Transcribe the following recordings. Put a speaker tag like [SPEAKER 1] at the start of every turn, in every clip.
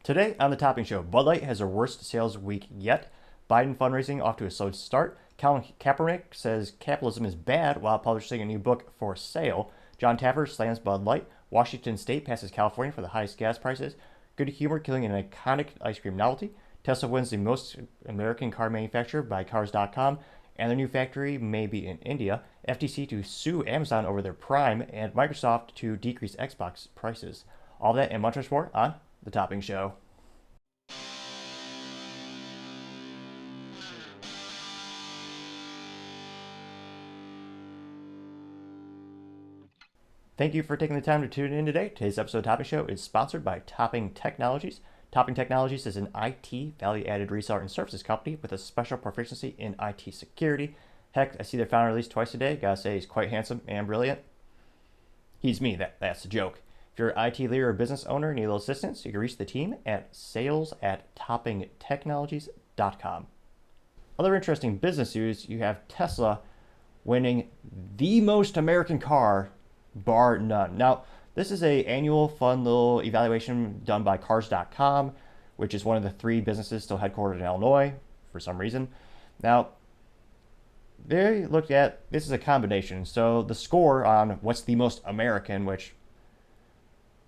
[SPEAKER 1] Today on the Topping Show, Bud Light has their worst sales week yet. Biden fundraising off to a slow start. Colin Kaepernick says capitalism is bad while publishing a new book for sale. John Taffer slams Bud Light. Washington State passes California for the highest gas prices. Good Humor killing an iconic ice cream novelty. Tesla wins the most American car manufacturer by Cars.com. And their new factory may be in India. FTC to sue Amazon over their Prime. And Microsoft to decrease Xbox prices. All that and much more on The Topping Show. Thank you for taking the time to tune in today. Today's episode of Topping Show is sponsored by Topping Technologies. Topping Technologies is an IT value-added reseller and services company with a special proficiency in IT security. Heck, I see their founder at least twice a day. Gotta say, he's quite handsome and brilliant. He's me, that's the joke. If you're an IT leader or business owner and need a little assistance, you can reach the team at sales@toppingtechnologies.com. Other interesting business news, you have Tesla winning the most American car, bar none. Now, this is an annual fun little evaluation done by Cars.com, which is one of the three businesses still headquartered in Illinois for some reason. Now, they looked at, this is a combination. So the score on what's the most American, which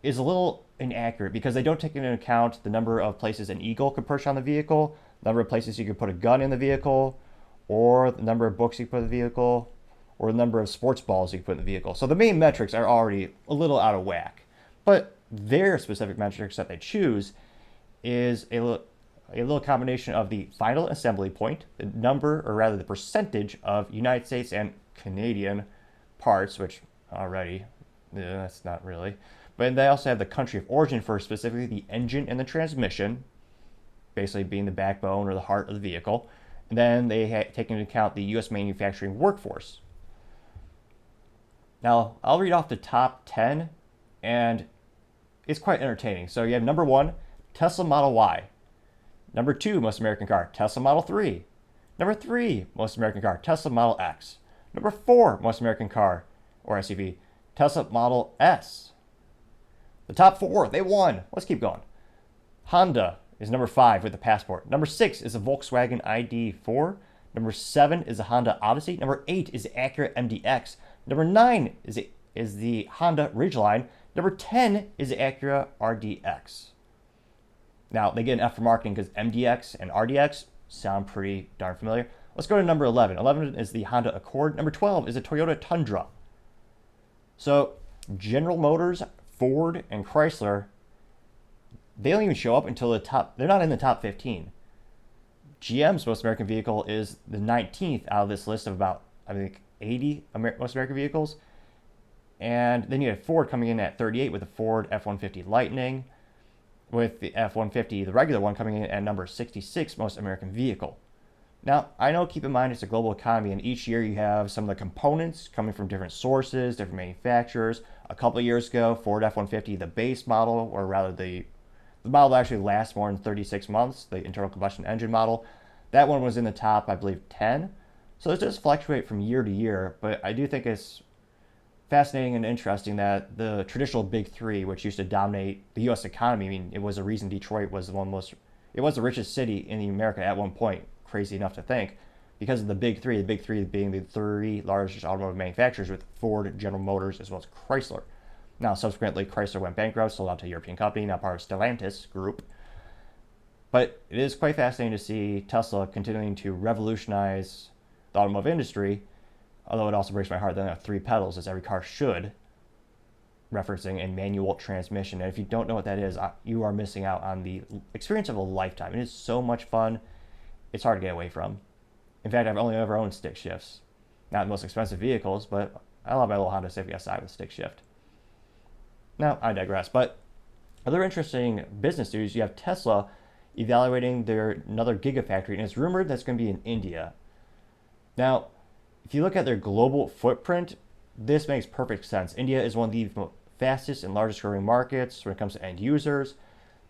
[SPEAKER 1] is a little inaccurate because they don't take into account the number of places an eagle could perch on the vehicle, the number of places you could put a gun in the vehicle, or the number of books you put in the vehicle, or the number of sports balls you put in the vehicle. So the main metrics are already a little out of whack. But their specific metrics that they choose is a little combination of the final assembly point, the number, or rather the percentage of United States and Canadian parts, which already, that's not really. But they also have the country of origin for specifically the engine and the transmission, basically being the backbone or the heart of the vehicle. And then they take into account the U.S. manufacturing workforce. Now, I'll read off the top 10, and it's quite entertaining. So you have number 1, Tesla Model Y. Number 2, most American car, Tesla Model 3. Number 3, most American car, Tesla Model X. Number 4, most American car, or SUV, Tesla Model S. The top 4, they won. Let's keep going. Honda is number 5 with the Passport. Number 6 is a Volkswagen ID4. Number 7 is a Honda Odyssey. Number 8 is the Acura MDX. Number 9 is the Honda Ridgeline. Number 10 is the Acura RDX. Now, they get an F for marketing because MDX and RDX sound pretty darn familiar. Let's go to number 11. 11 is the Honda Accord. Number 12 is a Toyota Tundra. So, General Motors, Ford, and Chrysler, they don't even show up until the top. They're not in the top 15. GM's most American vehicle is the 19th out of this list of about, I think, 80 most American vehicles. And then you have Ford coming in at 38 with the Ford F-150 Lightning, with the F-150, the regular one, coming in at number 66 most American vehicle. Now, I know, keep in mind, it's a global economy, and each year you have some of the components coming from different sources, different manufacturers. A couple of years ago, Ford F-150, the base model, or rather the model that actually lasts more than 36 months, the internal combustion engine model, that one was in the top, I believe, 10. So it does fluctuate from year to year, but I do think it's fascinating and interesting that the traditional big three, which used to dominate the U.S. economy, I mean, it was a reason Detroit was it was the richest city in America at one point, crazy enough to think, because of the big three being the three largest automotive manufacturers with Ford, General Motors, as well as Chrysler. Now, subsequently, Chrysler went bankrupt, sold out to a European company, now part of Stellantis Group. But it is quite fascinating to see Tesla continuing to revolutionize the automotive industry, although it also breaks my heart that they have 3 pedals, as every car should, referencing a manual transmission. And if you don't know what that is, you are missing out on the experience of a lifetime. It is so much fun. It's hard to get away from. In fact, I've only ever owned stick shifts. Not the most expensive vehicles, but I love my little Honda Civic Si with stick shift. Now, I digress. But other interesting business news, you have Tesla evaluating another gigafactory, and it's rumored that's going to be in India. Now, if you look at their global footprint, this makes perfect sense. India is one of the fastest and largest growing markets when it comes to end users.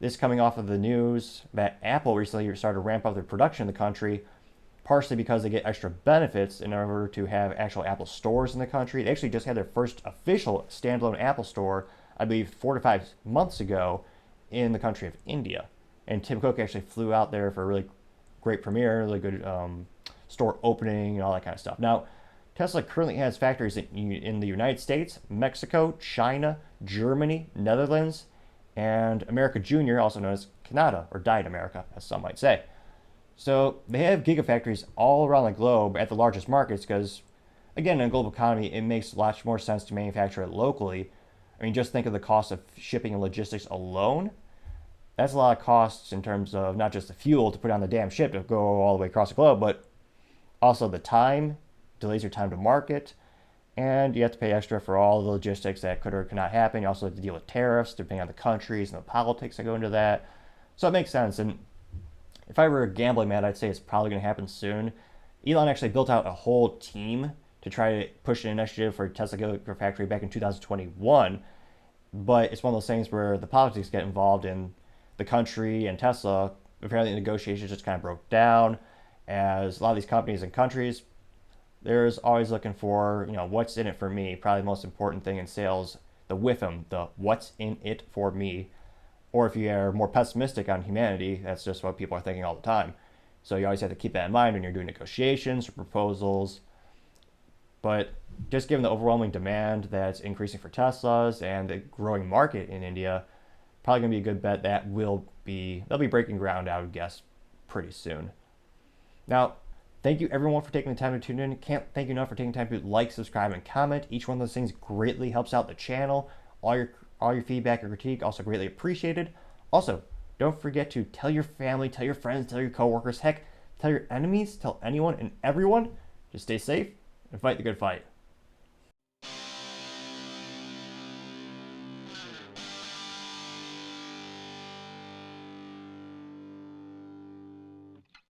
[SPEAKER 1] This coming off of the news that Apple recently started to ramp up their production in the country, partially because they get extra benefits in order to have actual Apple stores in the country. They actually just had their first official standalone Apple store, I believe, 4 to 5 months ago in the country of India. And Tim Cook actually flew out there for a really great premiere, really good store opening, and all that kind of stuff. Now, Tesla currently has factories in the United States, Mexico, China, Germany, Netherlands, and America Junior, also known as Canada, or Diet America, as some might say. So they have gigafactories all around the globe at the largest markets because, again, in a global economy, it makes lots more sense to manufacture it locally. I mean, just think of the cost of shipping and logistics alone. That's a lot of costs in terms of not just the fuel to put on the damn ship to go all the way across the globe, but also the time, delays your time to market, and you have to pay extra for all the logistics that could or could not happen. You also have to deal with tariffs depending on the countries and the politics that go into that. So it makes sense. And if I were a gambling man, I'd say it's probably going to happen soon. Elon actually built out a whole team to try to push an initiative for Tesla Gigafactory back in 2021. But it's one of those things where the politics get involved in the country and Tesla. Apparently, the negotiations just kind of broke down, as a lot of these companies and countries, there's always looking for, what's in it for me. Probably the most important thing in sales, the WIFM, the what's in it for me. Or if you are more pessimistic on humanity, that's just what people are thinking all the time. So you always have to keep that in mind when you're doing negotiations or proposals. But just given the overwhelming demand that's increasing for Teslas and the growing market in India, probably going to be a good bet that they'll be breaking ground, I would guess, pretty soon. Now, thank you everyone for taking the time to tune in. Can't thank you enough for taking time to like, subscribe, and comment. Each one of those things greatly helps out the channel. All your feedback and critique also greatly appreciated. Also, don't forget to tell your family, tell your friends, tell your coworkers, heck, tell your enemies, tell anyone and everyone. Just stay safe and fight the good fight.